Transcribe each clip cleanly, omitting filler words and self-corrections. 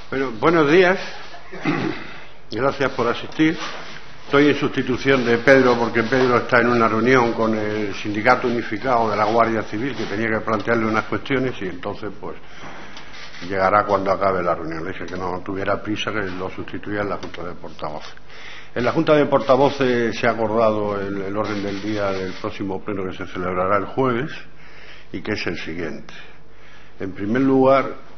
Bueno, buenos días. Gracias por asistir. Estoy en sustitución de Pedro porque Pedro está en una reunión con el Sindicato Unificado de la Guardia Civil, que tenía que plantearle unas cuestiones y entonces pues llegará cuando acabe la reunión. Le dije que no tuviera prisa, que lo sustituya en la Junta de Portavoces. En la Junta de Portavoces se ha acordado el orden del día del próximo pleno, que se celebrará el jueves, y que es el siguiente. En primer lugar,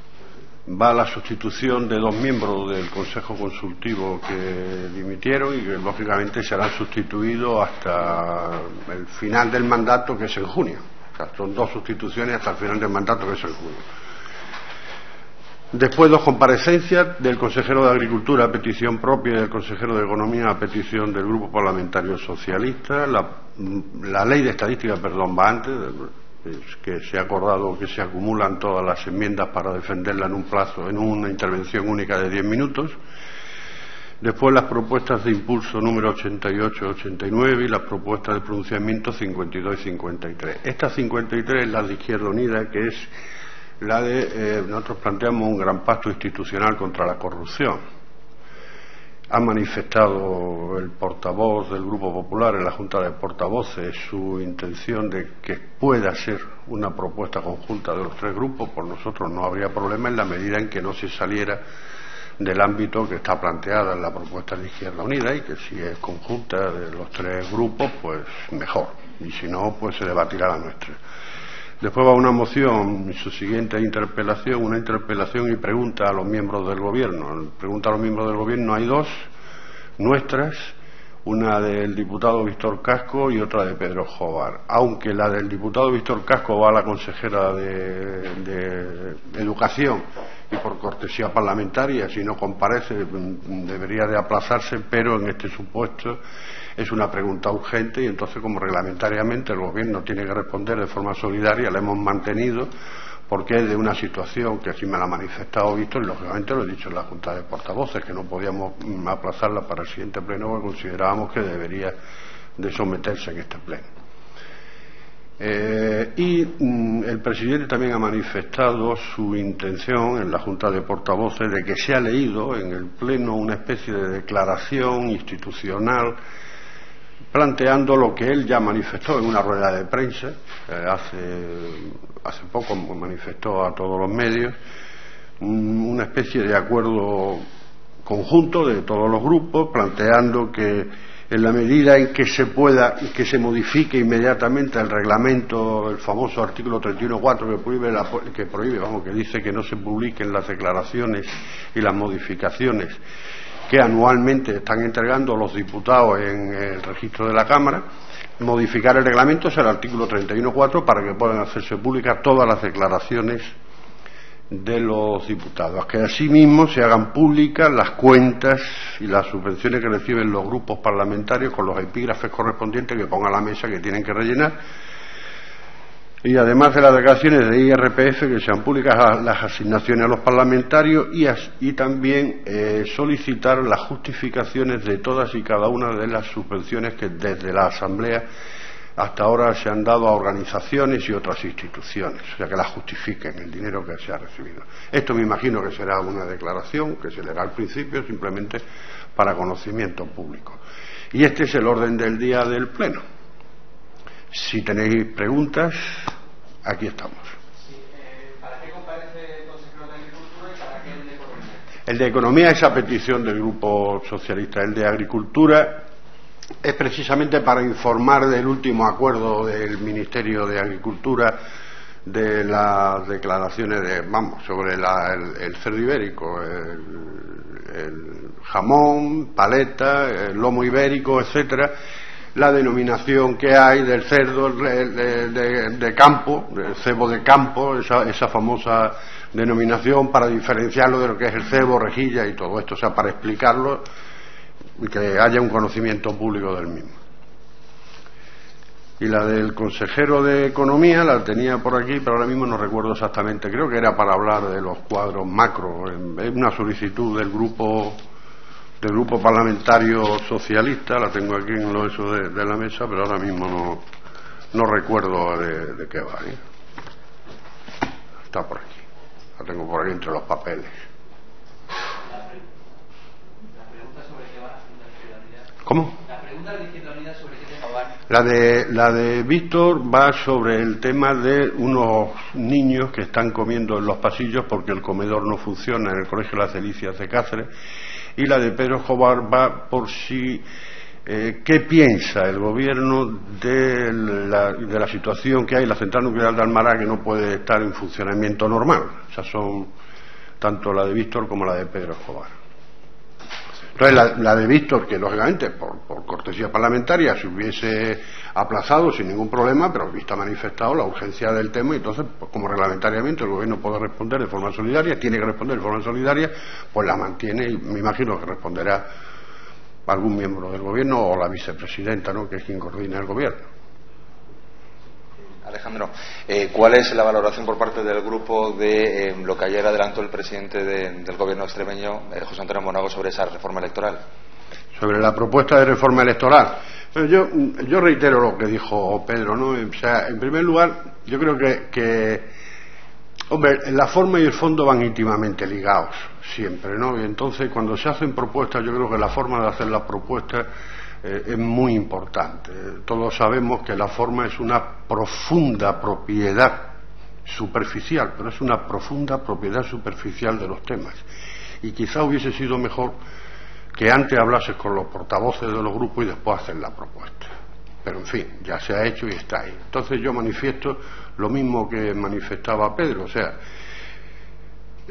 va la sustitución de 2 miembros del Consejo Consultivo que dimitieron y que lógicamente serán sustituidos hasta el final del mandato, que es en junio. O sea, son 2 sustituciones hasta el final del mandato, que es en junio. Después, 2 comparecencias del consejero de Agricultura a petición propia y del consejero de Economía a petición del Grupo Parlamentario Socialista. La ley de estadística, va antes, que se ha acordado que se acumulan todas las enmiendas para defenderla en un plazo, en una intervención única de 10 minutos. Después, las propuestas de impulso número 88 y 89 y las propuestas de pronunciamiento 52 y 53. Estas 53 las de Izquierda Unida, que es la de nosotros planteamos un gran pacto institucional contra la corrupción. Ha manifestado el portavoz del Grupo Popular en la Junta de Portavoces su intención de que pueda ser una propuesta conjunta de los 3 grupos. Por nosotros no habría problema en la medida en que no se saliera del ámbito que está planteada en la propuesta de Izquierda Unida, y que si es conjunta de los 3 grupos, pues mejor, y si no, pues se debatirá la nuestra. Después va una moción y su siguiente interpelación, una interpelación y pregunta a los miembros del Gobierno. Pregunta a los miembros del Gobierno hay 2 nuestras, una del diputado Víctor Casco y otra de Pedro Jobar. Aunque la del diputado Víctor Casco va a la consejera de Educación y por cortesía parlamentaria, si no comparece, debería de aplazarse, pero en este supuesto es una pregunta urgente y entonces, como reglamentariamente el Gobierno tiene que responder de forma solidaria, la hemos mantenido porque es de una situación que así me la ha manifestado Víctor y lógicamente lo he dicho en la Junta de Portavoces, que no podíamos aplazarla para el siguiente pleno porque considerábamos que debería de someterse en este pleno. El presidente también ha manifestado su intención en la Junta de Portavoces de que se ha leído en el pleno una especie de declaración institucional planteando lo que él ya manifestó en una rueda de prensa hace poco, manifestó a todos los medios una especie de acuerdo conjunto de todos los grupos, planteando que en la medida en que se pueda y que se modifique inmediatamente el reglamento, el famoso artículo 31.4 que dice que no se publiquen las declaraciones y las modificaciones que anualmente están entregando los diputados en el registro de la Cámara, modificar el reglamento es el artículo 31.4 para que puedan hacerse públicas todas las declaraciones de los diputados, que asimismo se hagan públicas las cuentas y las subvenciones que reciben los grupos parlamentarios con los epígrafes correspondientes que ponga a la mesa que tienen que rellenar, y además de las declaraciones de IRPF que sean públicas las asignaciones a los parlamentarios y también solicitar las justificaciones de todas y cada una de las subvenciones que desde la Asamblea hasta ahora se han dado a organizaciones y otras instituciones, o sea, que las justifiquen el dinero que se ha recibido. Esto me imagino que será una declaración que se leerá al principio simplemente para conocimiento público. Y este es el orden del día del pleno. Si tenéis preguntas, aquí estamos. ¿Para qué comparece el consejero de Agricultura y para qué el de Economía? El de Economía es a petición del Grupo Socialista. El de Agricultura es precisamente para informar del último acuerdo del Ministerio de Agricultura de las declaraciones sobre el cerdo ibérico, el jamón, paleta, el lomo ibérico, etcétera. La denominación que hay del cerdo de campo, del cebo de campo, esa famosa denominación para diferenciarlo de lo que es el cebo, rejilla y todo esto, o sea, para explicarlo y que haya un conocimiento público del mismo. Y la del consejero de Economía la tenía por aquí, pero ahora mismo no recuerdo exactamente, creo que era para hablar de los cuadros macro, es una solicitud del grupo parlamentario socialista, la tengo aquí en lo eso de la mesa, pero ahora mismo no recuerdo de qué va. Está por aquí, la tengo por aquí entre los papeles. ¿Cómo? La pregunta de Izquierda Unida sobre qué tema va. La de Víctor va sobre el tema de unos niños que están comiendo en los pasillos porque el comedor no funciona en el Colegio Las Delicias de Cáceres, y la de Pedro Escobar va por si qué piensa el gobierno de la situación que hay en la central nuclear de Almará, que no puede estar en funcionamiento normal. Esas son tanto la de Víctor como la de Pedro Escobar. Entonces, la de Víctor, que lógicamente por cortesía parlamentaria se hubiese aplazado sin ningún problema, pero Víctor ha manifestado la urgencia del tema, y entonces, pues, como reglamentariamente el gobierno puede responder de forma solidaria, tiene que responder de forma solidaria, pues la mantiene, y me imagino que responderá algún miembro del gobierno o la vicepresidenta, ¿no?, que es quien coordina el gobierno. Alejandro, ¿cuál es la valoración por parte del grupo de lo que ayer adelantó el presidente del gobierno extremeño, José Antonio Monago, sobre esa reforma electoral? Sobre la propuesta de reforma electoral. Bueno, yo reitero lo que dijo Pedro, ¿no? O sea, en primer lugar, yo creo que hombre, la forma y el fondo van íntimamente ligados siempre, ¿no? Y entonces, cuando se hacen propuestas, yo creo que la forma de hacer las propuestas es muy importante. Todos sabemos que la forma es una profunda propiedad superficial, pero es una profunda propiedad superficial de los temas. Y quizá hubiese sido mejor que antes hablases con los portavoces de los grupos y después hacer la propuesta. Pero en fin, ya se ha hecho y está ahí. Entonces yo manifiesto lo mismo que manifestaba Pedro, o sea,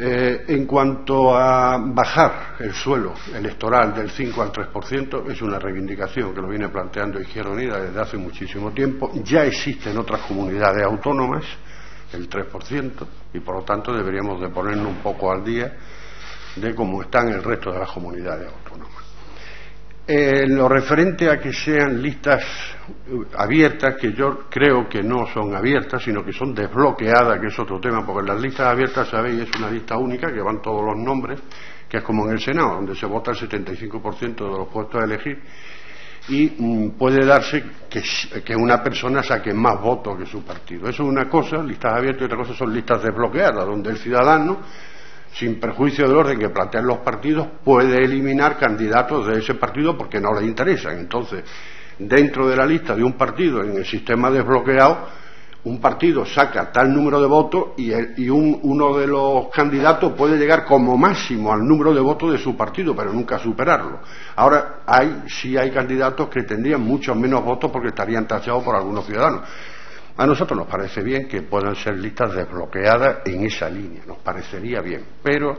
en cuanto a bajar el suelo electoral del 5 al 3%, es una reivindicación que lo viene planteando Izquierda Unida desde hace muchísimo tiempo. Ya existen otras comunidades autónomas el 3%, y por lo tanto deberíamos de ponernos un poco al día de cómo están el resto de las comunidades autónomas. En lo referente a que sean listas abiertas, que yo creo que no son abiertas, sino que son desbloqueadas, que es otro tema, porque las listas abiertas, sabéis, es una lista única que van todos los nombres, que es como en el Senado, donde se vota el 75% de los puestos a elegir, y puede darse que una persona saque más votos que su partido. Eso es una cosa, listas abiertas, y otra cosa son listas desbloqueadas, donde el ciudadano, sin perjuicio del orden que plantean los partidos, puede eliminar candidatos de ese partido porque no le interesan. Entonces, dentro de la lista de un partido, en el sistema desbloqueado, un partido saca tal número de votos y uno de los candidatos puede llegar como máximo al número de votos de su partido, pero nunca superarlo. Ahora, sí hay candidatos que tendrían muchos menos votos porque estarían tachados por algunos ciudadanos. A nosotros nos parece bien que puedan ser listas desbloqueadas en esa línea, nos parecería bien, pero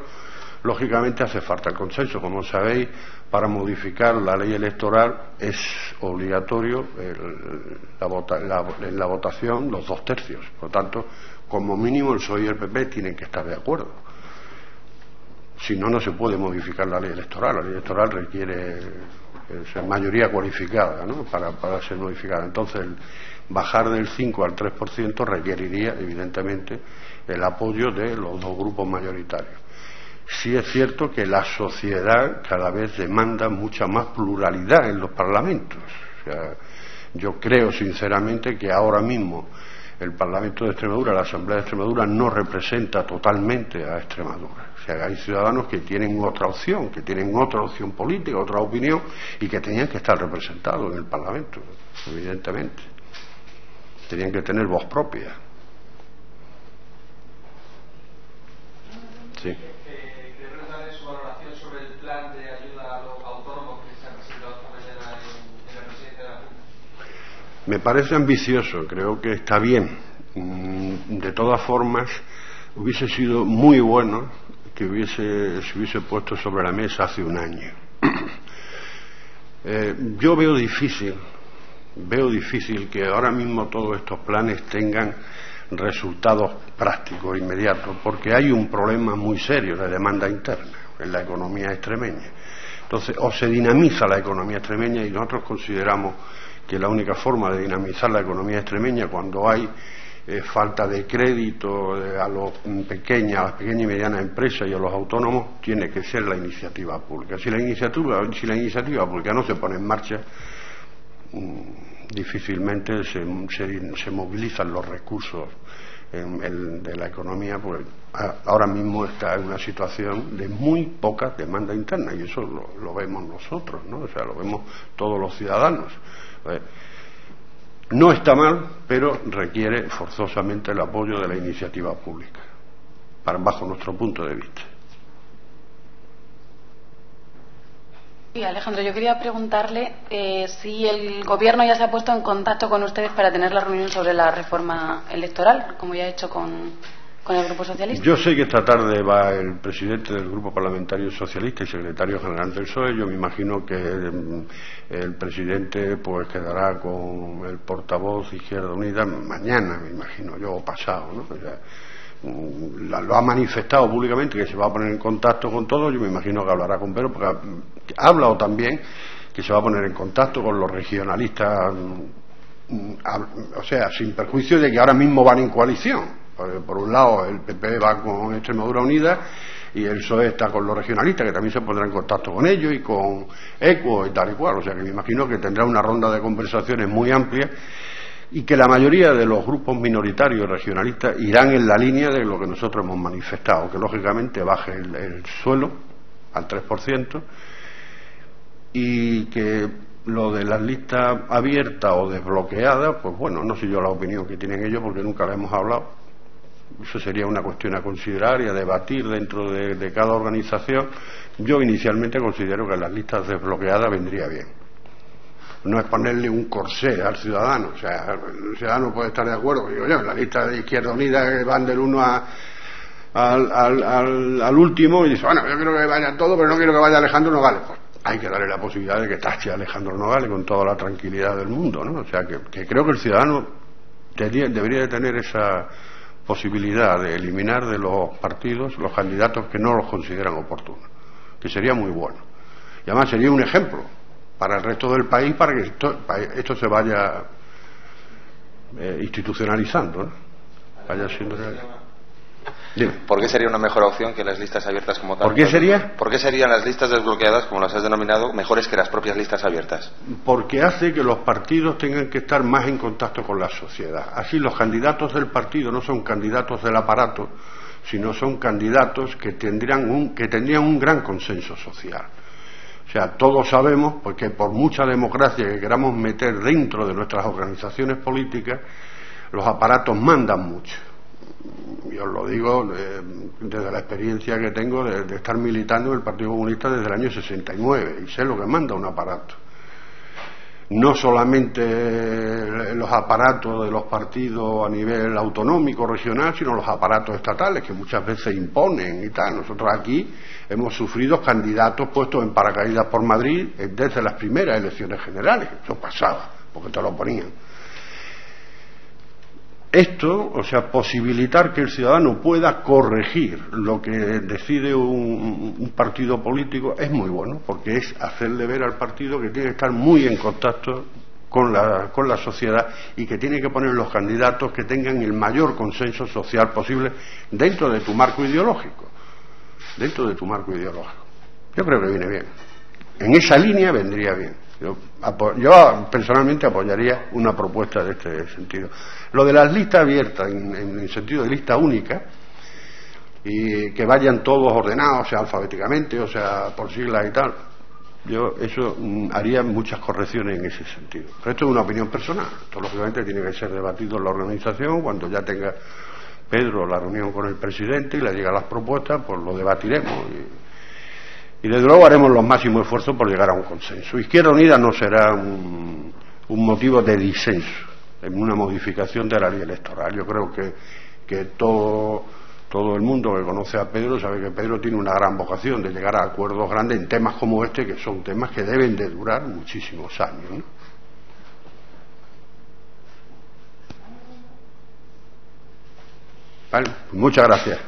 lógicamente hace falta el consenso. Como sabéis, para modificar la ley electoral es obligatorio en la votación los 2/3, por lo tanto, como mínimo el PSOE y el PP tienen que estar de acuerdo. Si no, no se puede modificar la ley electoral. La ley electoral requiere mayoría cualificada, ¿no?, para ser modificada. Entonces, bajar del 5 al 3% requeriría, evidentemente, el apoyo de los dos grupos mayoritarios. Sí es cierto que la sociedad cada vez demanda mucha más pluralidad en los parlamentos. O sea, yo creo sinceramente que ahora mismo el Parlamento de Extremadura, la Asamblea de Extremadura, no representa totalmente a Extremadura. O sea, hay ciudadanos que tienen otra opción política, otra opinión, y que tenían que estar representados en el Parlamento, evidentemente. Tenían que tener voz propia. Sí. Quería preguntarle su valoración sobre el plan de ayuda a los autónomos que se ha presentado esta mañana en la presidencia de la Junta. Me parece ambicioso, creo que está bien. De todas formas, hubiese sido muy bueno que se hubiese puesto sobre la mesa hace un año. Yo veo difícil que ahora mismo todos estos planes tengan resultados prácticos inmediatos, porque hay un problema muy serio de demanda interna en la economía extremeña. Entonces, o se dinamiza la economía extremeña, y nosotros consideramos que la única forma de dinamizar la economía extremeña, cuando hay falta de crédito a las pequeñas y medianas empresas y a los autónomos, tiene que ser la iniciativa pública. Si la iniciativa pública no se pone en marcha, difícilmente se movilizan los recursos de la economía, pues ahora mismo está en una situación de muy poca demanda interna, y eso lo vemos nosotros, ¿no? O sea, lo vemos todos los ciudadanos. No está mal, pero requiere forzosamente el apoyo de la iniciativa pública, bajo nuestro punto de vista. Sí, Alejandro, yo quería preguntarle si el Gobierno ya se ha puesto en contacto con ustedes para tener la reunión sobre la reforma electoral, como ya ha hecho con el Grupo Socialista. Yo sé que esta tarde va el presidente del Grupo Parlamentario Socialista y secretario general del PSOE. Yo me imagino que el presidente pues quedará con el portavoz de Izquierda Unida mañana, me imagino yo, o pasado, ¿no? O sea, lo ha manifestado públicamente que se va a poner en contacto con todos. Yo me imagino que hablará con Pedro, porque ha hablado también que se va a poner en contacto con los regionalistas, o sea, sin perjuicio de que ahora mismo van en coalición. Por un lado el PP va con Extremadura Unida y el PSOE está con los regionalistas, que también se pondrá en contacto con ellos, y con ECO y tal y cual. O sea que me imagino que tendrá una ronda de conversaciones muy amplia, y que la mayoría de los grupos minoritarios regionalistas irán en la línea de lo que nosotros hemos manifestado, que lógicamente baje el suelo al 3%, y que lo de las listas abiertas o desbloqueadas, pues bueno, no sé yo la opinión que tienen ellos, porque nunca la hemos hablado. Eso sería una cuestión a considerar y a debatir dentro de cada organización. Yo inicialmente considero que las listas desbloqueadas vendría bien. No es ponerle un corsé al ciudadano. O sea, el ciudadano puede estar de acuerdo. Digo yo, en la lista de Izquierda Unida que van del 1 al último, y dice, bueno, yo quiero que vayan todos, pero no quiero que vaya Alejandro Nogales. Pues hay que darle la posibilidad de que tache a Alejandro Nogales con toda la tranquilidad del mundo, ¿no? O sea, que creo que el ciudadano debería de tener esa posibilidad de eliminar de los partidos los candidatos que no los consideran oportunos, que sería muy bueno. Y además sería un ejemplo para el resto del país, para que esto se vaya institucionalizando, ¿no? Vaya siendo real. Dime. ¿Por qué sería una mejor opción que las listas abiertas como tal? ¿Por qué sería? ¿Por qué serían las listas desbloqueadas, como las has denominado, mejores que las propias listas abiertas? Porque hace que los partidos tengan que estar más en contacto con la sociedad. Así los candidatos del partido no son candidatos del aparato, sino son candidatos que tendrían un gran consenso social. O sea, todos sabemos, porque por mucha democracia que queramos meter dentro de nuestras organizaciones políticas, los aparatos mandan mucho. Yo os lo digo desde la experiencia que tengo de estar militando en el Partido Comunista desde el año 69, y sé lo que manda un aparato. No solamente los aparatos de los partidos a nivel autonómico, regional, sino los aparatos estatales, que muchas veces imponen y tal. Nosotros aquí hemos sufrido candidatos puestos en paracaídas por Madrid desde las primeras elecciones generales. Eso pasaba, porque te lo ponían. Esto, o sea, posibilitar que el ciudadano pueda corregir lo que decide un partido político, es muy bueno, porque es hacerle ver al partido que tiene que estar muy en contacto con la sociedad, y que tiene que poner los candidatos que tengan el mayor consenso social posible dentro de tu marco ideológico. Dentro de tu marco ideológico. Yo creo que viene bien. En esa línea vendría bien. Yo personalmente apoyaría una propuesta de este sentido. Lo de las listas abiertas en el sentido de lista única, y que vayan todos ordenados, o sea, alfabéticamente, o sea, por siglas y tal, yo eso haría muchas correcciones en ese sentido. Pero esto es una opinión personal. Esto lógicamente tiene que ser debatido en la organización. Cuando ya tenga Pedro la reunión con el presidente y le diga las propuestas, pues lo debatiremos. Y desde luego haremos los máximos esfuerzos por llegar a un consenso. Izquierda Unida no será un motivo de disenso en una modificación de la ley electoral. Yo creo que todo el mundo que conoce a Pedro sabe que Pedro tiene una gran vocación de llegar a acuerdos grandes en temas como este, que son temas que deben de durar muchísimos años, ¿no? Vale, pues muchas gracias.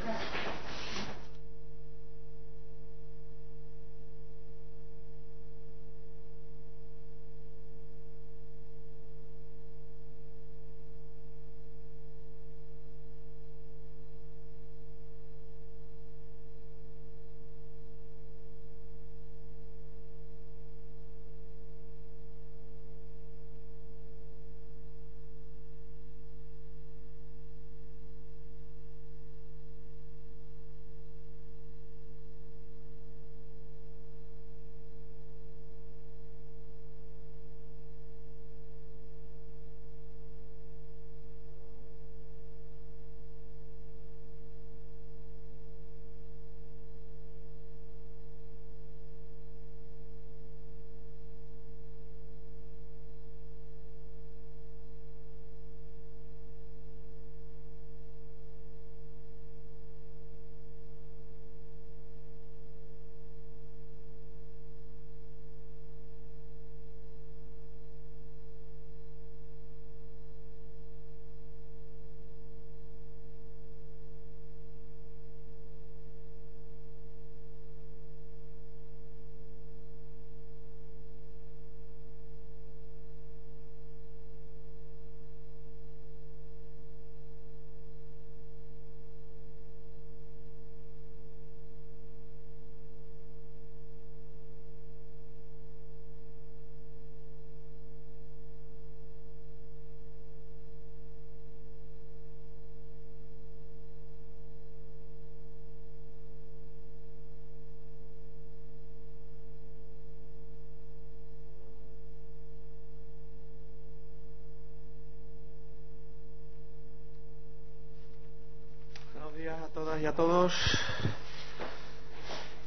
todas y a todos.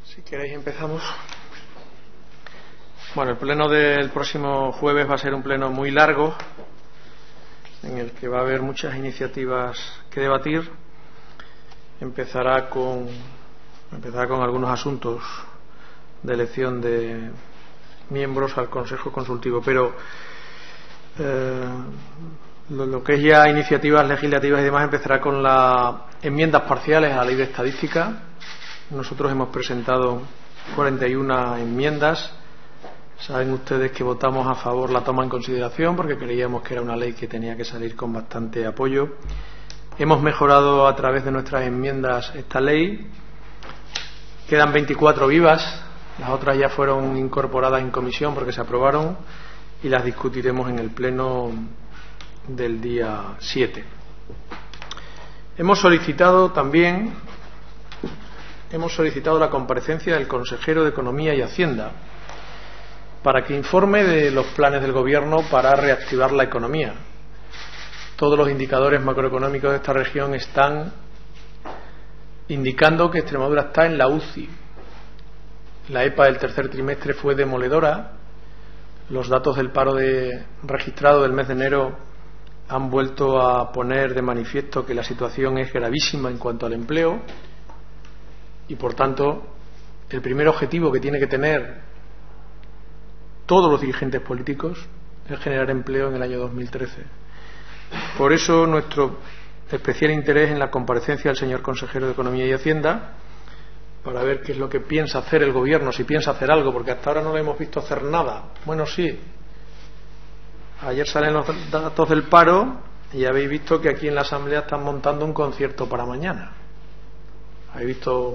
Si queréis empezamos. Bueno, el pleno del próximo jueves va a ser un pleno muy largo, en el que va a haber muchas iniciativas que debatir. Empezará con algunos asuntos de elección de miembros al Consejo Consultivo, pero lo que es ya iniciativas legislativas y demás empezará con las enmiendas parciales a la Ley de Estadística. Nosotros hemos presentado 41 enmiendas. Saben ustedes que votamos a favor la toma en consideración porque creíamos que era una ley que tenía que salir con bastante apoyo. Hemos mejorado a través de nuestras enmiendas esta ley. Quedan 24 vivas, las otras ya fueron incorporadas en comisión porque se aprobaron y las discutiremos en el pleno del día 7. Hemos solicitado la comparecencia del consejero de Economía y Hacienda para que informe de los planes del Gobierno para reactivar la economía. Todos los indicadores macroeconómicos de esta región están indicando que Extremadura está en la UCI. La EPA del tercer trimestre fue demoledora. Los datos del paro registrado del mes de enero han vuelto a poner de manifiesto que la situación es gravísima en cuanto al empleo y, por tanto, el primer objetivo que tiene que tener todos los dirigentes políticos es generar empleo en el año 2013. Por eso nuestro especial interés en la comparecencia del señor consejero de Economía y Hacienda para ver qué es lo que piensa hacer el Gobierno, si piensa hacer algo, porque hasta ahora no lo hemos visto hacer nada. Bueno, sí. Ayer salen los datos del paro y habéis visto que aquí en la Asamblea están montando un concierto para mañana. Habéis visto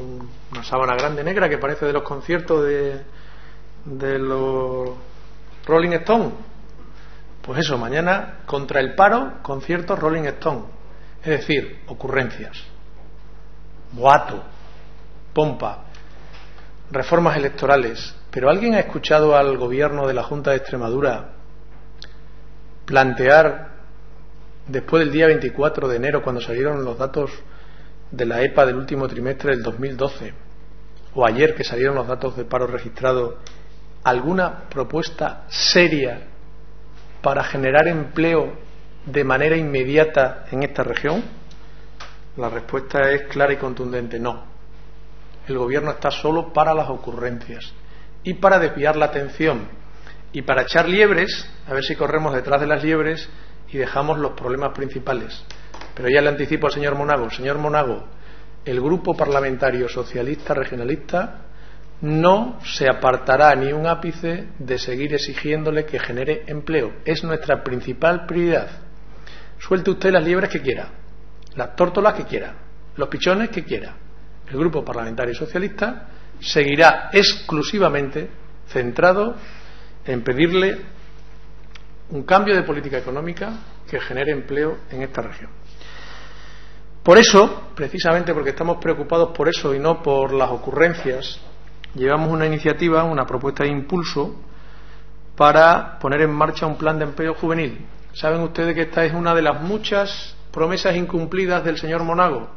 una sábana grande negra que parece de los conciertos de los Rolling Stone. Pues eso, mañana contra el paro, conciertos Rolling Stone. Es decir, ocurrencias, boato, pompa, reformas electorales. Pero ¿alguien ha escuchado al Gobierno de la Junta de Extremadura plantear, después del día 24 de enero, cuando salieron los datos de la EPA del último trimestre del 2012, o ayer que salieron los datos de paro registrado, alguna propuesta seria para generar empleo de manera inmediata en esta región? La respuesta es clara y contundente: no. El Gobierno está solo para las ocurrencias y para desviar la atención y para echar liebres, a ver si corremos detrás de las liebres y dejamos los problemas principales. Pero ya le anticipo al señor Monago: señor Monago, el Grupo Parlamentario Socialista Regionalista no se apartará ni un ápice de seguir exigiéndole que genere empleo. Es nuestra principal prioridad. Suelte usted las liebres que quiera, las tórtolas que quiera, los pichones que quiera. El Grupo Parlamentario Socialista seguirá exclusivamente centrado en pedirle un cambio de política económica que genere empleo en esta región. Por eso, precisamente porque estamos preocupados por eso y no por las ocurrencias, llevamos una iniciativa, una propuesta de impulso para poner en marcha un plan de empleo juvenil. Saben ustedes que esta es una de las muchas promesas incumplidas del señor Monago.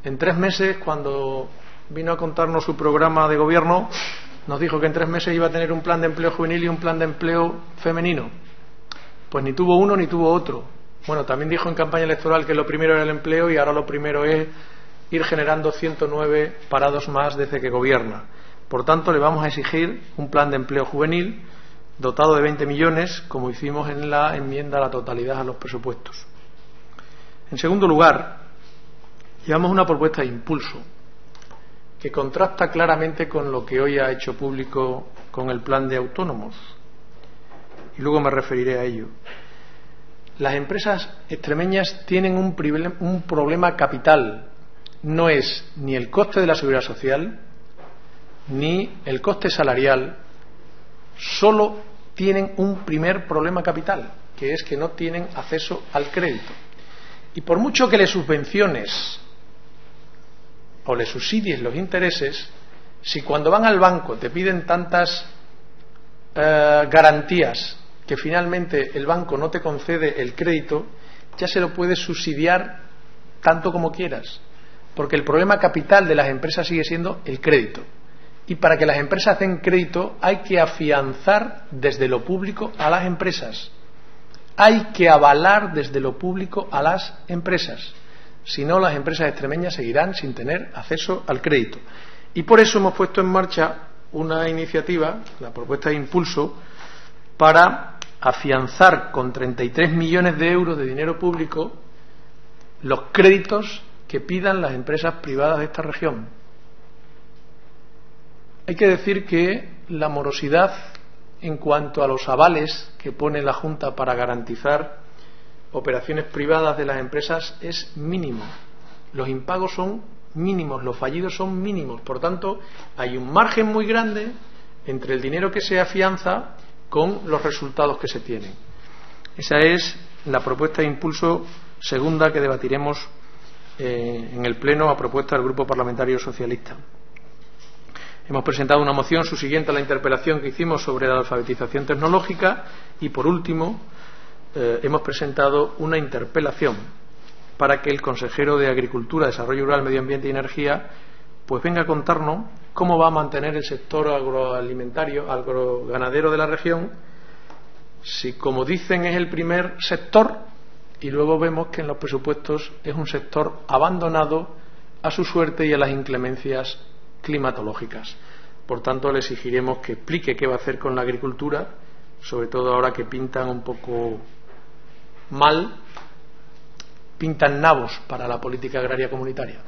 En 3 meses, cuando vino a contarnos su programa de gobierno, nos dijo que en 3 meses iba a tener un plan de empleo juvenil y un plan de empleo femenino. Pues ni tuvo uno ni tuvo otro. Bueno, también dijo en campaña electoral que lo primero era el empleo y ahora lo primero es ir generando 109 parados más desde que gobierna. Por tanto, le vamos a exigir un plan de empleo juvenil dotado de 20 millones, como hicimos en la enmienda a la totalidad a los presupuestos. En segundo lugar, llevamos una propuesta de impulso que contrasta claramente con lo que hoy ha hecho público con el plan de autónomos, y luego me referiré a ello. Las empresas extremeñas tienen un problema capital. No es ni el coste de la seguridad social ni el coste salarial, solo tienen un primer problema capital, que es que no tienen acceso al crédito. Y por mucho que le subvenciones o le subsidies los intereses, si cuando van al banco te piden tantas garantías que finalmente el banco no te concede el crédito, ya se lo puedes subsidiar tanto como quieras. porque el problema capital de las empresas sigue siendo el crédito. Y para que las empresas den crédito hay que afianzar desde lo público a las empresas. Hay que avalar desde lo público a las empresas. Si no, las empresas extremeñas seguirán sin tener acceso al crédito. Y por eso hemos puesto en marcha una iniciativa, la propuesta de impulso, para afianzar con 33 millones de euros de dinero público los créditos que pidan las empresas privadas de esta región. Hay que decir que la morosidad en cuanto a los avales que pone la Junta para garantizar operaciones privadas de las empresas es mínimo. Los impagos son mínimos, los fallidos son mínimos. Por tanto, hay un margen muy grande entre el dinero que se afianza con los resultados que se tienen. Esa es la propuesta de impulso segunda que debatiremos en el Pleno a propuesta del Grupo Parlamentario Socialista. Hemos presentado una moción subsiguiente a la interpelación que hicimos sobre la alfabetización tecnológica y, por último, hemos presentado una interpelación para que el consejero de Agricultura, Desarrollo Rural, Medio Ambiente y Energía pues venga a contarnos cómo va a mantener el sector agroalimentario, agroganadero de la región, si, como dicen, es el primer sector y luego vemos que en los presupuestos es un sector abandonado a su suerte y a las inclemencias climatológicas. Por tanto, le exigiremos que explique qué va a hacer con la agricultura, sobre todo ahora que pintan un poco mal, pintan nabos para la política agraria comunitaria.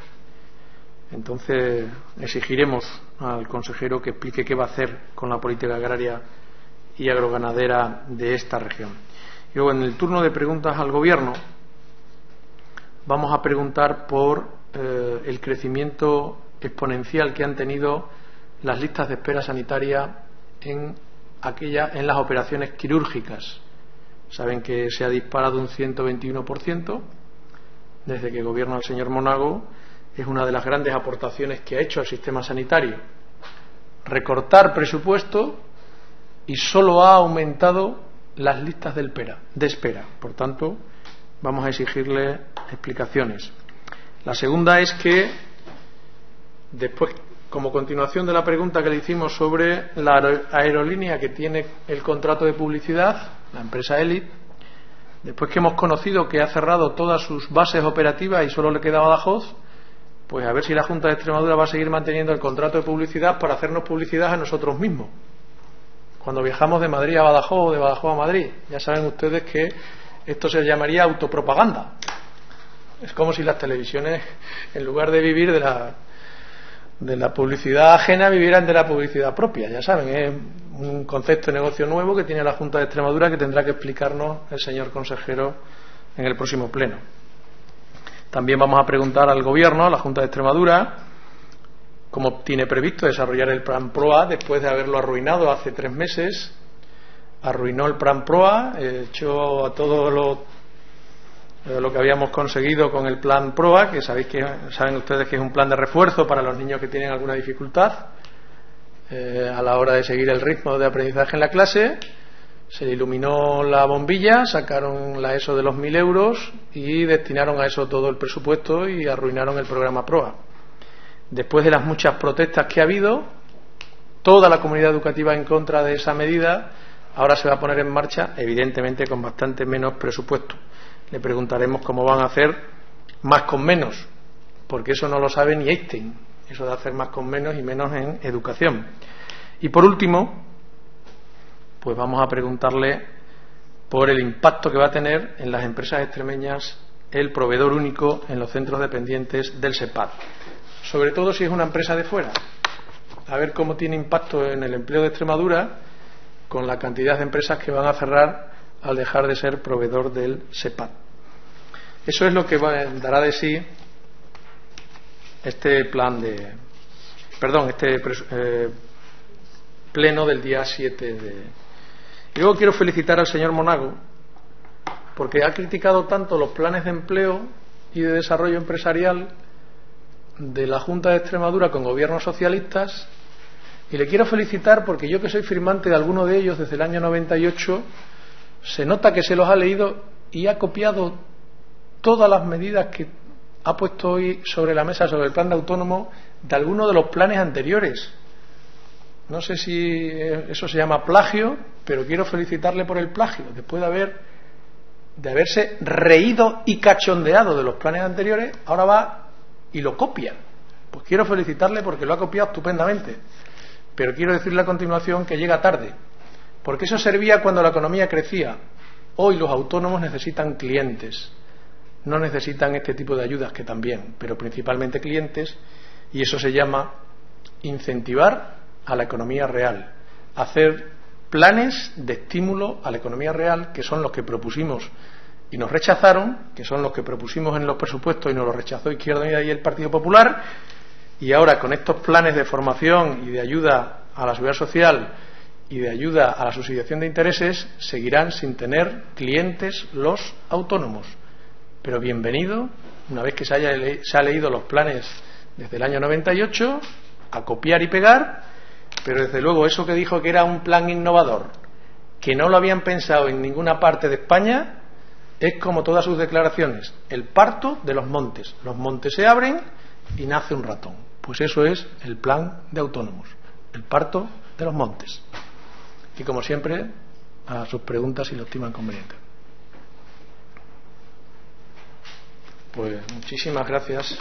Entonces, exigiremos al consejero que explique qué va a hacer con la política agraria y agroganadera de esta región. Y luego, en el turno de preguntas al Gobierno, vamos a preguntar por el crecimiento exponencial que han tenido las listas de espera sanitaria en las operaciones quirúrgicas. Saben que se ha disparado un 121% desde que gobierna el señor Monago. Es una de las grandes aportaciones que ha hecho al sistema sanitario. Recortar presupuesto y solo ha aumentado las listas de espera. Por tanto, vamos a exigirle explicaciones. La segunda es que, después, como continuación de la pregunta que le hicimos sobre la aerolínea que tiene el contrato de publicidad, la empresa Elite, después que hemos conocido que ha cerrado todas sus bases operativas y solo le queda Badajoz, pues a ver si la Junta de Extremadura va a seguir manteniendo el contrato de publicidad para hacernos publicidad a nosotros mismos. Cuando viajamos de Madrid a Badajoz o de Badajoz a Madrid, ya saben ustedes que esto se llamaría autopropaganda. Es como si las televisiones, en lugar de vivir de la publicidad ajena, vivieran de la publicidad propia. Ya saben, es un concepto de negocio nuevo que tiene la Junta de Extremadura que tendrá que explicarnos el señor consejero en el próximo pleno. También vamos a preguntar al Gobierno, a la Junta de Extremadura, cómo tiene previsto desarrollar el Plan PROA después de haberlo arruinado hace 3 meses. Arruinó el Plan PROA, echó a todo lo que habíamos conseguido con el Plan PROA, que saben ustedes que es un plan de refuerzo para los niños que tienen alguna dificultad a la hora de seguir el ritmo de aprendizaje en la clase. Se le iluminó la bombilla, sacaron la ESO de los 1.000 euros y destinaron a eso todo el presupuesto y arruinaron el programa PROA. Después de las muchas protestas que ha habido, toda la comunidad educativa en contra de esa medida, ahora se va a poner en marcha, evidentemente con bastante menos presupuesto. Le preguntaremos cómo van a hacer más con menos, porque eso no lo sabe ni Einstein, eso de hacer más con menos y menos en educación. Y por último, pues vamos a preguntarle por el impacto que va a tener en las empresas extremeñas el proveedor único en los centros dependientes del SEPAD, sobre todo si es una empresa de fuera, a ver cómo tiene impacto en el empleo de Extremadura con la cantidad de empresas que van a cerrar al dejar de ser proveedor del SEPAD. Eso es lo que dará de sí este pleno del día 7 de... Y luego quiero felicitar al señor Monago porque ha criticado tanto los planes de empleo y de desarrollo empresarial de la Junta de Extremadura con gobiernos socialistas, y le quiero felicitar porque yo, que soy firmante de alguno de ellos desde el año 98, se nota que se los ha leído y ha copiado todas las medidas que ha puesto hoy sobre la mesa, sobre el plan de autónomo, de alguno de los planes anteriores. No sé si eso se llama plagio, pero quiero felicitarle por el plagio. Después de haberse reído y cachondeado de los planes anteriores, ahora va y lo copia. Pues quiero felicitarle porque lo ha copiado estupendamente. Pero quiero decirle a continuación que llega tarde, porque eso servía cuando la economía crecía. Hoy los autónomos necesitan clientes, no necesitan este tipo de ayudas, que también, pero principalmente clientes, y eso se llama incentivar a la economía real, hacer planes de estímulo a la economía real, que son los que propusimos y nos rechazaron, que son los que propusimos en los presupuestos y nos los rechazó Izquierda Unida y el Partido Popular, y ahora con estos planes de formación y de ayuda a la seguridad social y de ayuda a la subsidiación de intereses, seguirán sin tener clientes los autónomos. Pero bienvenido, una vez que se ha leído los planes desde el año 98, a copiar y pegar, pero desde luego eso que dijo que era un plan innovador, que no lo habían pensado en ninguna parte de España, es como todas sus declaraciones, el parto de los montes. Los montes se abren y nace un ratón. Pues eso es el plan de autónomos, el parto de los montes. Y como siempre, a sus preguntas si lo estiman conveniente. Pues muchísimas gracias.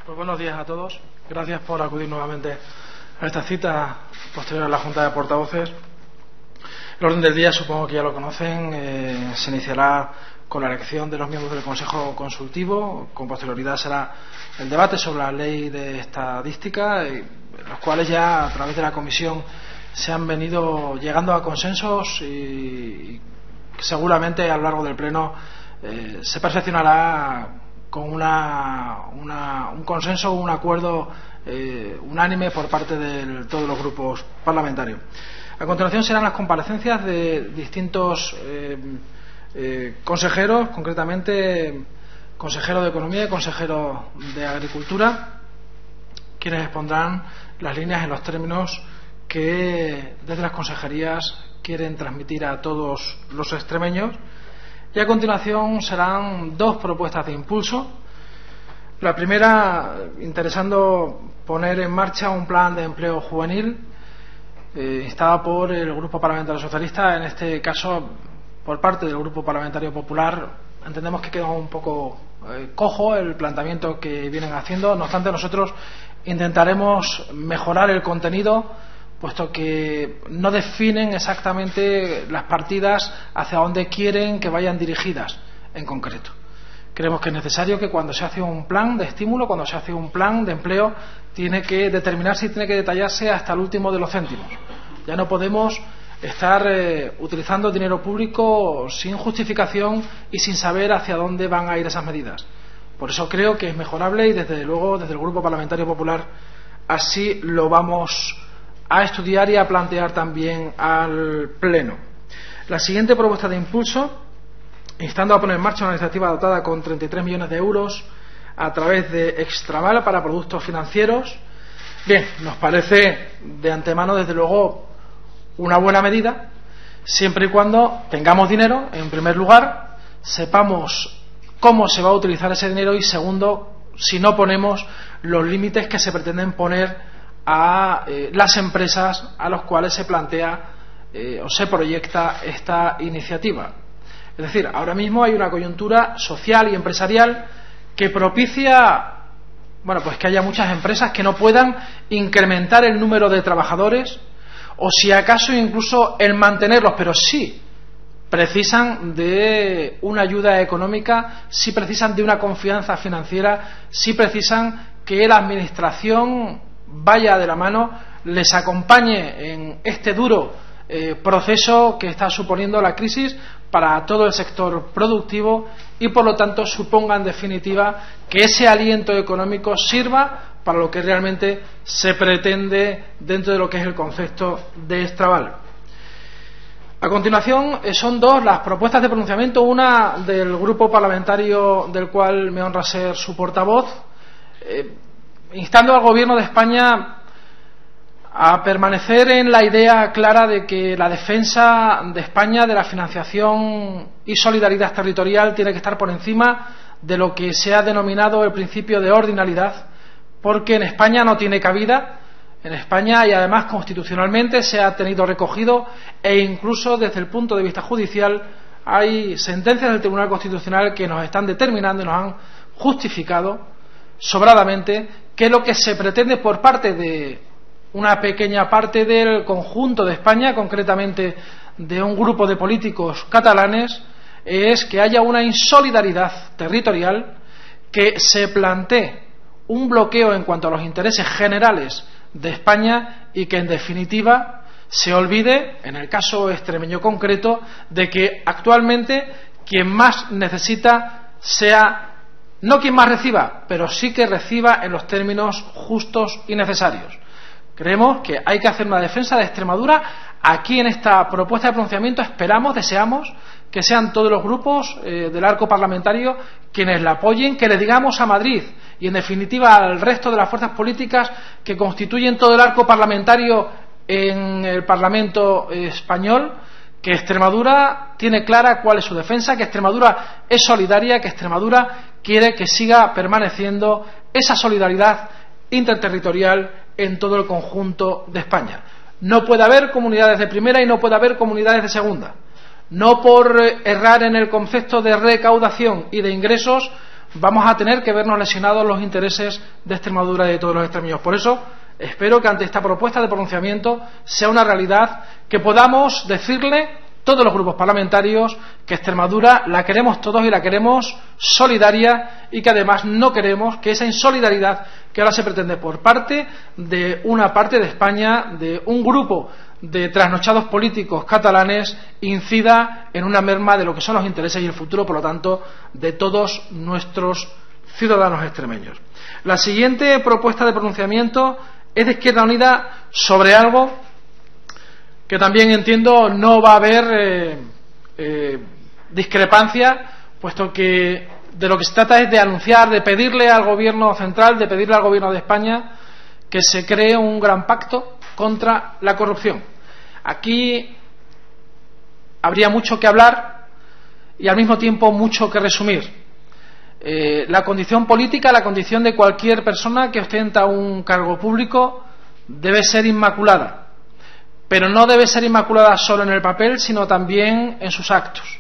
Pues buenos días a todos. Gracias por acudir nuevamente a esta cita posterior a la Junta de Portavoces. El orden del día, supongo que ya lo conocen, se iniciará con la elección de los miembros del Consejo Consultivo. Con posterioridad será el debate sobre la Ley de Estadística, los cuales ya a través de la Comisión se han venido llegando a consensos y seguramente a lo largo del Pleno se perfeccionará con un consenso, un acuerdo unánime por parte de todos los grupos parlamentarios. A continuación serán las comparecencias de distintos consejeros, concretamente consejero de Economía y consejero de Agricultura, quienes expondrán las líneas en los términos que desde las consejerías quieren transmitir a todos los extremeños. Y a continuación serán dos propuestas de impulso. La primera, interesando poner en marcha un plan de empleo juvenil instada por el Grupo Parlamentario Socialista, en este caso por parte del Grupo Parlamentario Popular. Entendemos que queda un poco cojo el planteamiento que vienen haciendo. No obstante, nosotros intentaremos mejorar el contenido, puesto que no definen exactamente las partidas hacia dónde quieren que vayan dirigidas en concreto. Creemos que es necesario que cuando se hace un plan de estímulo, cuando se hace un plan de empleo, tiene que determinarse y tiene que detallarse hasta el último de los céntimos. Ya no podemos estar utilizando dinero público sin justificación y sin saber hacia dónde van a ir esas medidas. Por eso creo que es mejorable y desde luego desde el Grupo Parlamentario Popular así lo vamos a estudiar y a plantear también al Pleno. La siguiente propuesta de impulso, instando a poner en marcha una iniciativa dotada con 33 millones de euros a través de Extraval para productos financieros. Bien, nos parece de antemano desde luego una buena medida, siempre y cuando tengamos dinero, en primer lugar, sepamos cómo se va a utilizar ese dinero y segundo, si no ponemos los límites que se pretenden poner a las empresas a los cuales se plantea o se proyecta esta iniciativa. Es decir, ahora mismo hay una coyuntura social y empresarial que propicia, bueno, pues que haya muchas empresas que no puedan incrementar el número de trabajadores o si acaso incluso el mantenerlos, pero sí precisan de una ayuda económica, sí precisan de una confianza financiera, sí precisan que la administración vaya de la mano, les acompañe en este duro proceso que está suponiendo la crisis para todo el sector productivo y por lo tanto suponga en definitiva que ese aliento económico sirva para lo que realmente se pretende dentro de lo que es el concepto de Extraval. A continuación son dos las propuestas de pronunciamiento, una del grupo parlamentario del cual me honra ser su portavoz, instando al Gobierno de España a permanecer en la idea clara de que la defensa de España de la financiación y solidaridad territorial tiene que estar por encima de lo que se ha denominado el principio de ordinalidad, porque en España no tiene cabida, en España y además constitucionalmente se ha tenido recogido e incluso desde el punto de vista judicial hay sentencias del Tribunal Constitucional que nos están determinando y nos han justificado sobradamente que lo que se pretende por parte de una pequeña parte del conjunto de España, concretamente de un grupo de políticos catalanes, es que haya una insolidaridad territorial, que se plantee un bloqueo en cuanto a los intereses generales de España y que en definitiva se olvide, en el caso extremeño concreto, de que actualmente quien más necesita sea no quien más reciba, pero sí que reciba en los términos justos y necesarios. Creemos que hay que hacer una defensa de Extremadura. Aquí en esta propuesta de pronunciamiento esperamos, deseamos que sean todos los grupos del arco parlamentario quienes la apoyen, que le digamos a Madrid y en definitiva al resto de las fuerzas políticas que constituyen todo el arco parlamentario en el Parlamento español, que Extremadura tiene clara cuál es su defensa, que Extremadura es solidaria, que Extremadura quiere que siga permaneciendo esa solidaridad interterritorial en todo el conjunto de España. No puede haber comunidades de primera y no puede haber comunidades de segunda. No por errar en el concepto de recaudación y de ingresos vamos a tener que vernos lesionados los intereses de Extremadura y de todos los extremeños. Por eso espero que ante esta propuesta de pronunciamiento sea una realidad, que podamos decirle todos los grupos parlamentarios que Extremadura la queremos todos y la queremos solidaria y que además no queremos que esa insolidaridad que ahora se pretende por parte de una parte de España, de un grupo de trasnochados políticos catalanes, incida en una merma de lo que son los intereses y el futuro, por lo tanto, de todos nuestros ciudadanos extremeños. La siguiente propuesta de pronunciamiento es de Izquierda Unida sobre algo que también entiendo no va a haber discrepancia, puesto que de lo que se trata es de anunciar, de pedirle al Gobierno central, de pedirle al Gobierno de España que se cree un gran pacto contra la corrupción. Aquí habría mucho que hablar y al mismo tiempo mucho que resumir. La condición política, la condición de cualquier persona que ostenta un cargo público debe ser inmaculada. Pero no debe ser inmaculada solo en el papel, sino también en sus actos.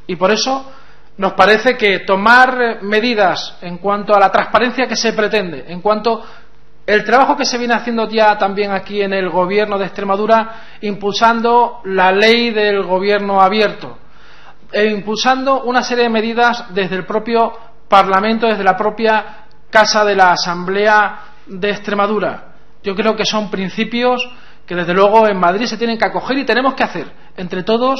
Y por eso nos parece que tomar medidas en cuanto a la transparencia que se pretende, en cuanto el trabajo que se viene haciendo ya también aquí en el Gobierno de Extremadura, impulsando la ley del gobierno abierto, e impulsando una serie de medidas desde el propio Parlamento, desde la propia Casa de la Asamblea de Extremadura. Yo creo que son principios que desde luego en Madrid se tienen que acoger y tenemos que hacer entre todos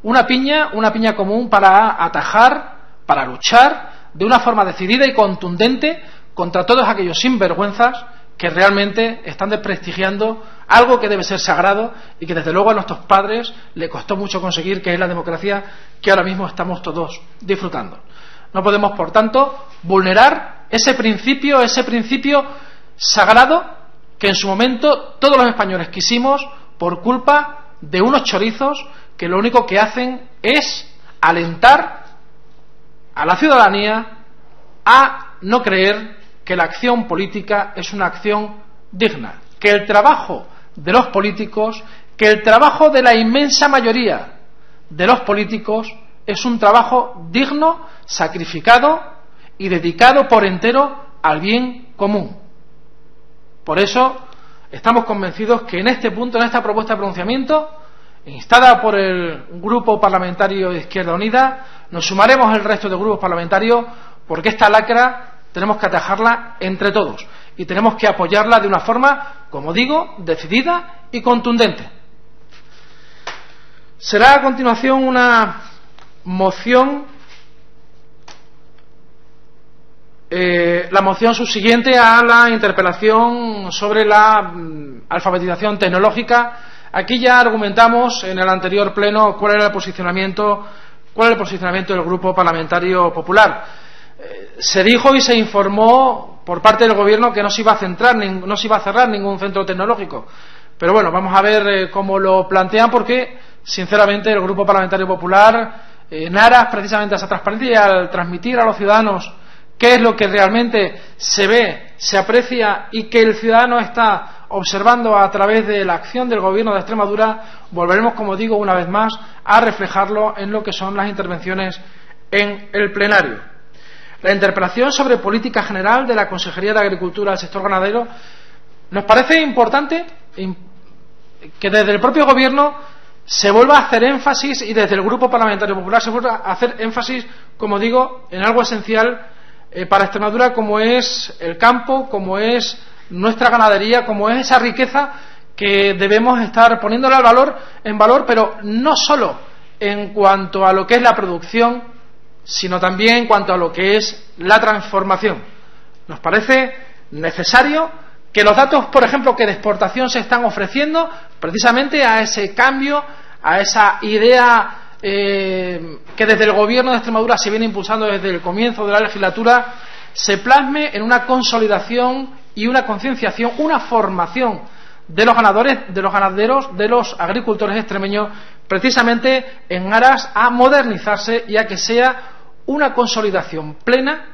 una piña común para atajar, para luchar de una forma decidida y contundente contra todos aquellos sinvergüenzas que realmente están desprestigiando algo que debe ser sagrado y que desde luego a nuestros padres le costó mucho conseguir, que es la democracia que ahora mismo estamos todos disfrutando. No podemos, por tanto, vulnerar ese principio sagrado que en su momento todos los españoles quisimos por culpa de unos chorizos que lo único que hacen es alentar a la ciudadanía a no creer que la acción política es una acción digna, que el trabajo de los políticos, que el trabajo de la inmensa mayoría de los políticos es un trabajo digno, sacrificado y dedicado por entero al bien común. Por eso estamos convencidos que en este punto, en esta propuesta de pronunciamiento, instada por el Grupo Parlamentario de Izquierda Unida, nos sumaremos el resto de grupos parlamentarios, porque esta lacra tenemos que atajarla entre todos y tenemos que apoyarla de una forma, como digo, decidida y contundente. Será a continuación una moción, la moción subsiguiente a la interpelación sobre la alfabetización tecnológica. Aquí ya argumentamos en el anterior pleno cuál era el posicionamiento del Grupo Parlamentario Popular. Se dijo y se informó por parte del Gobierno que no se iba a cerrar ningún centro tecnológico. Pero bueno, vamos a ver cómo lo plantean, porque sinceramente el Grupo Parlamentario Popular, en aras precisamente a esa transparencia y al transmitir a los ciudadanos qué es lo que realmente se ve, se aprecia y que el ciudadano está observando a través de la acción del Gobierno de Extremadura, volveremos, como digo, una vez más a reflejarlo en lo que son las intervenciones en el plenario. La interpelación sobre política general de la Consejería de Agricultura al sector ganadero, nos parece importante que desde el propio Gobierno se vuelva a hacer énfasis, y desde el Grupo Parlamentario Popular se vuelva a hacer énfasis, como digo, en algo esencial para Extremadura, como es el campo, como es nuestra ganadería, como es esa riqueza que debemos estar poniéndola en valor, pero no solo en cuanto a lo que es la producción, sino también en cuanto a lo que es la transformación. Nos parece necesario que los datos, por ejemplo, que de exportación se están ofreciendo precisamente a ese cambio, a esa idea que desde el Gobierno de Extremadura se viene impulsando desde el comienzo de la legislatura, se plasme en una consolidación y una concienciación, una formación de los ganaderos, de los agricultores extremeños, precisamente en aras a modernizarse y a que sea una consolidación plena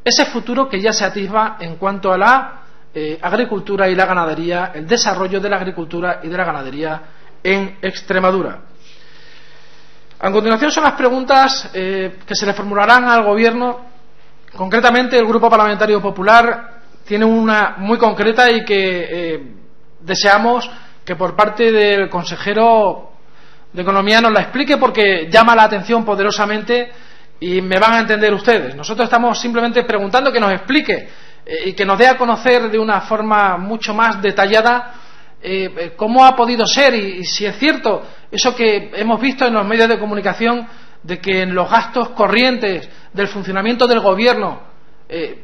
ese futuro que ya se atisba en cuanto a la agricultura y la ganadería, el desarrollo de la agricultura y de la ganadería en Extremadura. A continuación son las preguntas que se le formularán al Gobierno. Concretamente, el Grupo Parlamentario Popular tiene una muy concreta y que deseamos que por parte del consejero de Economía nos la explique, porque llama la atención poderosamente y me van a entender ustedes. Nosotros estamos simplemente preguntando que nos explique y que nos dé a conocer de una forma mucho más detallada cómo ha podido ser y si es cierto eso que hemos visto en los medios de comunicación de que en los gastos corrientes del funcionamiento del Gobierno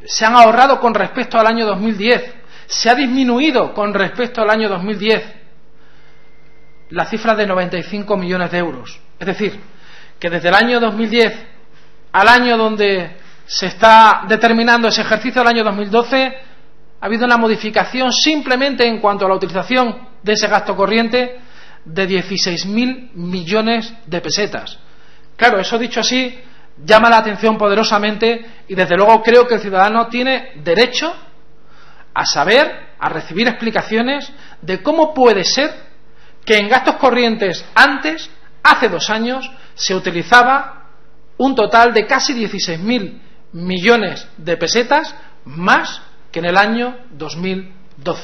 se han ahorrado con respecto al año 2010, se ha disminuido con respecto al año 2010 la cifra de 95 millones de euros. Es decir, que desde el año 2010 al año donde se está determinando ese ejercicio, del año 2012, ha habido una modificación simplemente en cuanto a la utilización de ese gasto corriente de 16.000 millones de pesetas. Claro, eso dicho así llama la atención poderosamente y desde luego creo que el ciudadano tiene derecho a saber, a recibir explicaciones de cómo puede ser que en gastos corrientes antes, hace 2 años, se utilizaba un total de casi 16.000 millones de pesetas más que en el año 2012.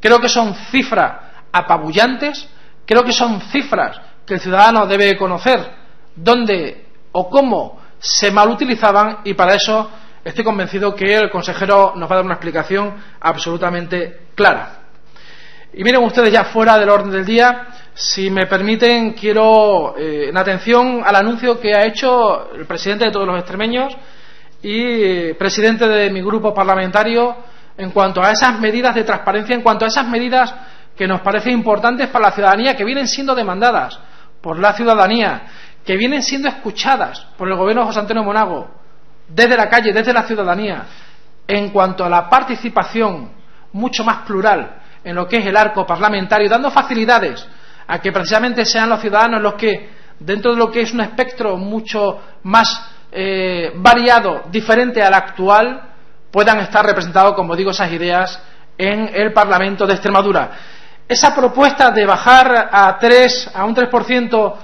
Creo que son cifras apabullantes, creo que son cifras que el ciudadano debe conocer dónde o cómo se malutilizaban, y para eso estoy convencido que el consejero nos va a dar una explicación absolutamente clara. Y miren ustedes, ya fuera del orden del día, si me permiten, quiero, en atención al anuncio que ha hecho el presidente de todos los extremeños y presidente de mi grupo parlamentario, en cuanto a esas medidas de transparencia, en cuanto a esas medidas que nos parecen importantes para la ciudadanía, que vienen siendo demandadas por la ciudadanía, que vienen siendo escuchadas por el gobierno de José Antonio Monago, desde la calle, desde la ciudadanía, en cuanto a la participación mucho más plural en lo que es el arco parlamentario, dando facilidades a que precisamente sean los ciudadanos los que, dentro de lo que es un espectro mucho más variado, diferente al actual, puedan estar representados, como digo, esas ideas en el Parlamento de Extremadura. Esa propuesta de bajar a un 3%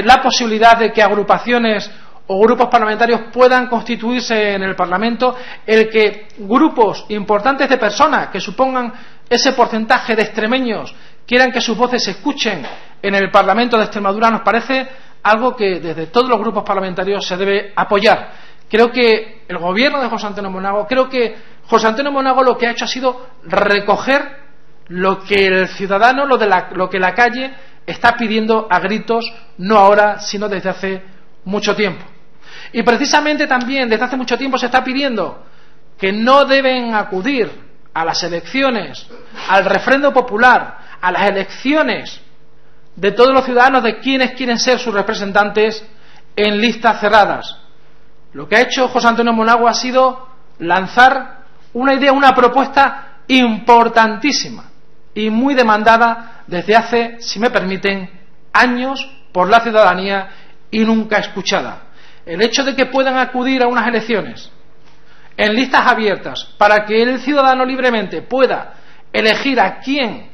la posibilidad de que agrupaciones o grupos parlamentarios puedan constituirse en el Parlamento, el que grupos importantes de personas que supongan ese porcentaje de extremeños quieran que sus voces se escuchen en el Parlamento de Extremadura, nos parece algo que desde todos los grupos parlamentarios se debe apoyar. Creo que el gobierno de José Antonio Monago, creo que José Antonio Monago lo que ha hecho ha sido recoger lo que el ciudadano, lo que la calle está pidiendo a gritos, no ahora, sino desde hace mucho tiempo. Y precisamente también desde hace mucho tiempo se está pidiendo que no deben acudir a las elecciones, al refrendo popular, a las elecciones de todos los ciudadanos de quienes quieren ser sus representantes en listas cerradas. Lo que ha hecho José Antonio Monago ha sido lanzar una idea, una propuesta importantísima y muy demandada desde hace, si me permiten, años por la ciudadanía y nunca escuchada. El hecho de que puedan acudir a unas elecciones en listas abiertas para que el ciudadano libremente pueda elegir a quién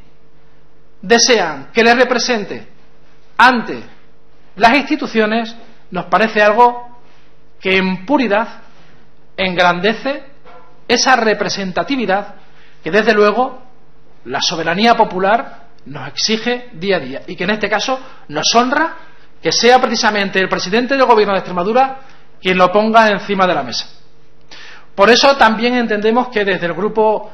desean que le represente ante las instituciones, nos parece algo que en puridad engrandece esa representatividad que desde luego la soberanía popular nos exige día a día y que en este caso nos honra que sea precisamente el presidente del gobierno de Extremadura quien lo ponga encima de la mesa. Por eso también entendemos que desde el grupo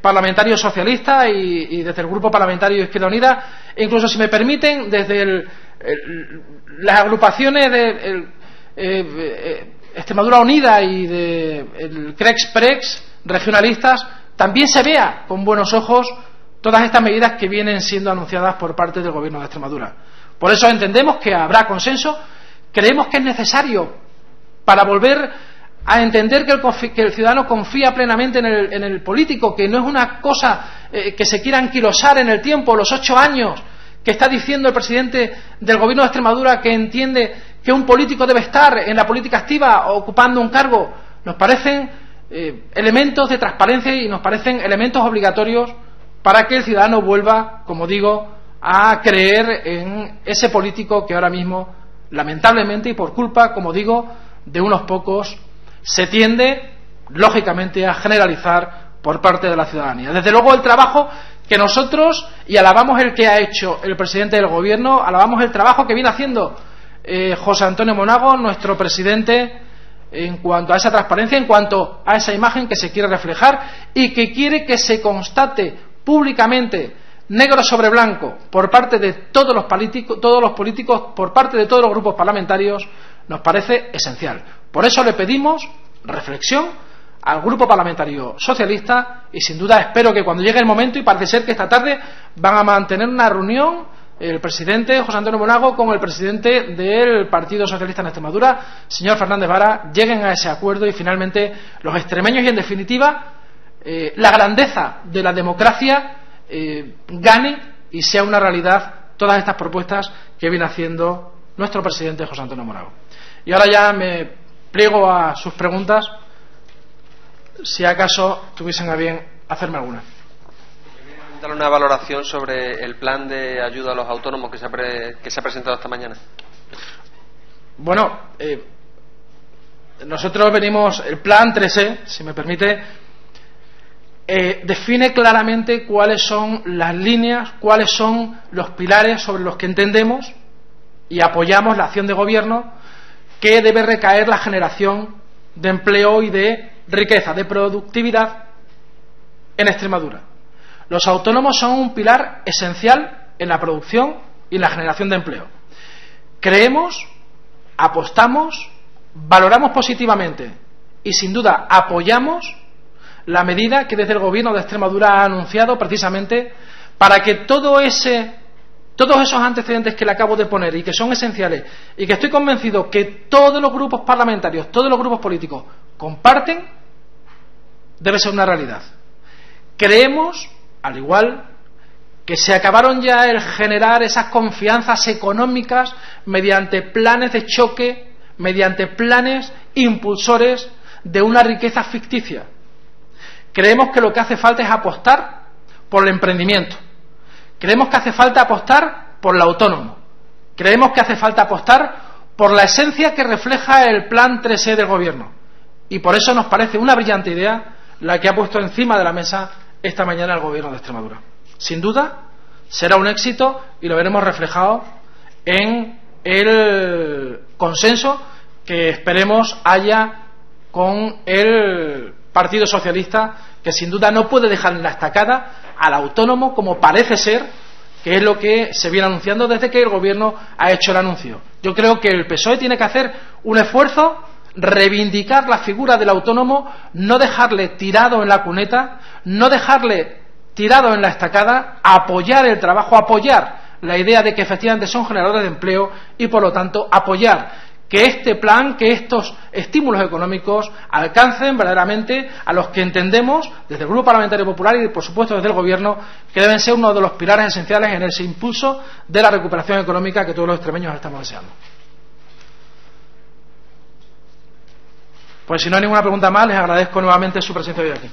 parlamentario socialista y desde el grupo parlamentario Izquierda Unida, e incluso, si me permiten, desde las agrupaciones de Extremadura Unida y de CREX-PREX regionalistas, también se vea con buenos ojos todas estas medidas que vienen siendo anunciadas por parte del gobierno de Extremadura. Por eso entendemos que habrá consenso, creemos que es necesario para volver a entender que el ciudadano confía plenamente en el político, que no es una cosa que se quiera anquilosar en el tiempo, los 8 años que está diciendo el presidente del gobierno de Extremadura, que entiende que un político debe estar en la política activa ocupando un cargo. Nos parecen elementos de transparencia y nos parecen elementos obligatorios para que el ciudadano vuelva, como digo, a creer en ese político que ahora mismo, lamentablemente y por culpa, como digo, de unos pocos, se tiende, lógicamente, a generalizar por parte de la ciudadanía. Desde luego, el trabajo que nosotros, y alabamos el que ha hecho el presidente del gobierno, alabamos el trabajo que viene haciendo José Antonio Monago, nuestro presidente, en cuanto a esa transparencia, en cuanto a esa imagen que se quiere reflejar y que quiere que se constate públicamente, negro sobre blanco, por parte de todos los políticos, por parte de todos los grupos parlamentarios, nos parece esencial. Por eso le pedimos reflexión al Grupo Parlamentario Socialista y, sin duda, espero que cuando llegue el momento, y parece ser que esta tarde van a mantener una reunión el presidente José Antonio Monago con el presidente del Partido Socialista en Extremadura, señor Fernández Vara, lleguen a ese acuerdo y finalmente los extremeños y, en definitiva, la grandeza de la democracia gane y sea una realidad todas estas propuestas que viene haciendo nuestro presidente José Antonio Monago. Y ahora ya me pliego a sus preguntas, si acaso tuviesen a bien hacerme alguna. Dar una valoración sobre el plan de ayuda a los autónomos que se ha presentado esta mañana. Bueno, nosotros venimos, el plan 3E, si me permite, define claramente cuáles son las líneas, cuáles son los pilares sobre los que entendemos y apoyamos la acción de gobierno que debe recaer la generación de empleo y de riqueza, de productividad en Extremadura. Los autónomos son un pilar esencial en la producción y en la generación de empleo. Creemos, apostamos, valoramos positivamente y sin duda apoyamos la medida que desde el Gobierno de Extremadura ha anunciado precisamente para que todos esos antecedentes que le acabo de poner y que son esenciales y que estoy convencido que todos los grupos parlamentarios, todos los grupos políticos comparten, debe ser una realidad. Creemos, al igual, que se acabaron ya el generar esas confianzas económicas mediante planes de choque, mediante planes impulsores de una riqueza ficticia. Creemos que lo que hace falta es apostar por el emprendimiento. Creemos que hace falta apostar por el autónomo. Creemos que hace falta apostar por la esencia que refleja el Plan 3E del Gobierno. Y por eso nos parece una brillante idea la que ha puesto encima de la mesa esta mañana el Gobierno de Extremadura. Sin duda, será un éxito y lo veremos reflejado en el consenso que esperemos haya con el Partido Socialista, que sin duda no puede dejar en la estacada al autónomo, como parece ser, que es lo que se viene anunciando desde que el Gobierno ha hecho el anuncio. Yo creo que el PSOE tiene que hacer un esfuerzo, reivindicar la figura del autónomo, no dejarle tirado en la cuneta, no dejarle tirado en la estacada, apoyar el trabajo, apoyar la idea de que efectivamente son generadores de empleo y, por lo tanto, apoyar que este plan, que estos estímulos económicos alcancen verdaderamente a los que entendemos desde el Grupo Parlamentario Popular y, por supuesto, desde el Gobierno, que deben ser uno de los pilares esenciales en ese impulso de la recuperación económica que todos los extremeños estamos deseando. Pues si no hay ninguna pregunta más, les agradezco nuevamente su presencia hoy aquí.